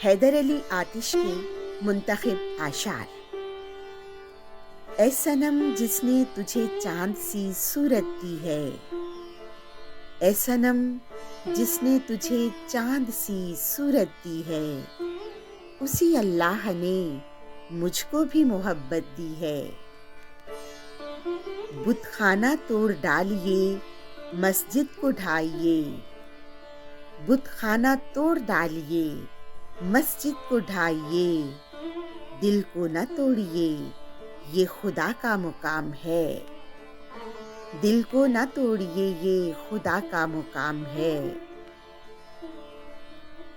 حیدر علی آتش کے منتخب اشعار۔ اے صنم جس نے تجھے چاند سی صورت دی ہے، اے صنم جس نے تجھے چاند سی صورت دی ہے، اسی اللہ نے مجھ کو بھی محبت دی ہے۔ بت خانہ توڑ ڈالیے، مسجد کو ڈھائیے، بت خانہ توڑ ڈالیے، مسجد کو ڈھائیے، دل کو نہ توڑیے، یہ خدا کا مقام ہے، دل کو نہ توڑیے، یہ خدا کا مقام ہے۔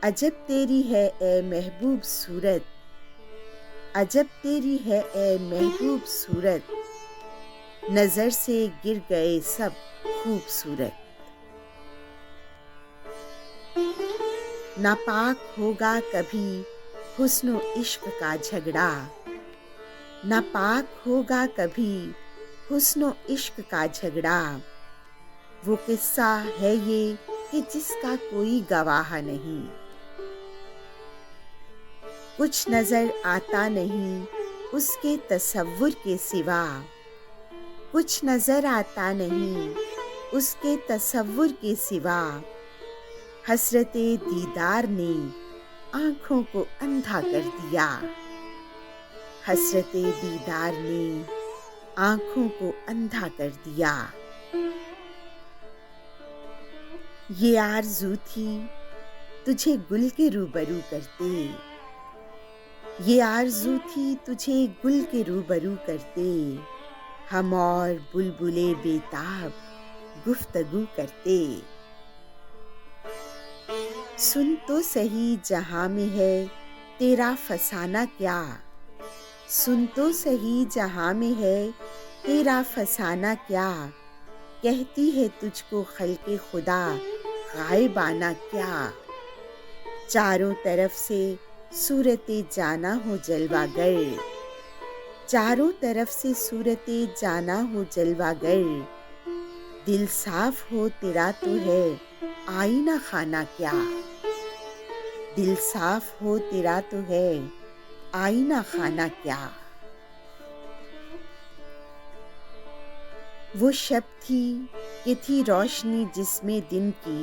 عجب تیری ہے اے محبوب صورت، عجب تیری ہے اے محبوب صورت، نظر سے گر گئے سب خوبصورت۔ ناپاک ہوگا کبھی حسن و عشق کا جھگڑا، ناپاک ہوگا کبھی حسن و عشق کا جھگڑا، وہ قصہ ہے یہ کہ جس کا کوئی گواہ نہیں، کچھ نظر آتا نہیں اس کے تصور کے سوا، کچھ نظر آتا نہیں اس کے تصور کے سوا، حسرت دیدار نے آنکھوں کو اندھا کر دیا، حسرت دیدار نے آنکھوں کو اندھا کر دیا۔ یہ آرزو تھی تجھے گل کے روبرو کرتے، یہ آرزو تھی تجھے گل کے روبرو کرتے، ہم اور بلبلے بیتاب گفتگو کرتے۔ سن تو سہی جہاں میں ہے تیرا فسانہ کیا، سن تو سہی جہاں میں ہے تیرا فسانہ کیا، کہتی ہے تجھ کو خلق خدا غائبانہ کیا، چاروں طرف سے صورت جانا ہو جلوہ گر، چاروں طرف سے صورت جانا ہو جلوہ گر، دل صاف ہو تیرا تو ہے آئینہ خانہ کیا، دل صاف ہو تیرا تو ہے آئینہ خانہ کیا۔ وہ شب تھی کہ تھی روشنی جس میں دن کی،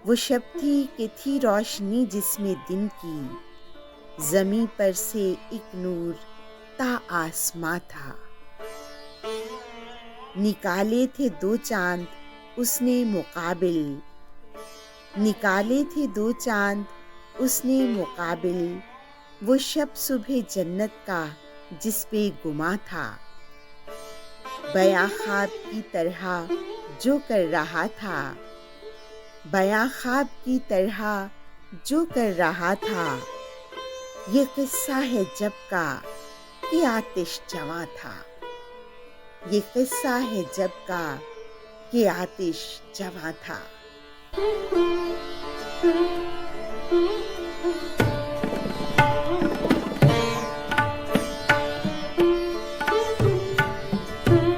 وہ شب تھی کہ تھی روشنی جس میں دن کی، زمیں پر سے ایک نور تا آسماں تھا، نکالے تھے دو چاند اس نے مقابل، نکالے تھے دو چاند اس نے مقابل، وہ شب صبح جنت کا جس پہ گماں تھا، بیاں خواب کی طرح جو کر رہا تھا، بیاں خواب کی طرح جو کر رہا تھا، یہ قصہ ہے جب کا کہ آتش جواں تھا، یہ قصہ ہے جب کا کہ آتش جواں تھا۔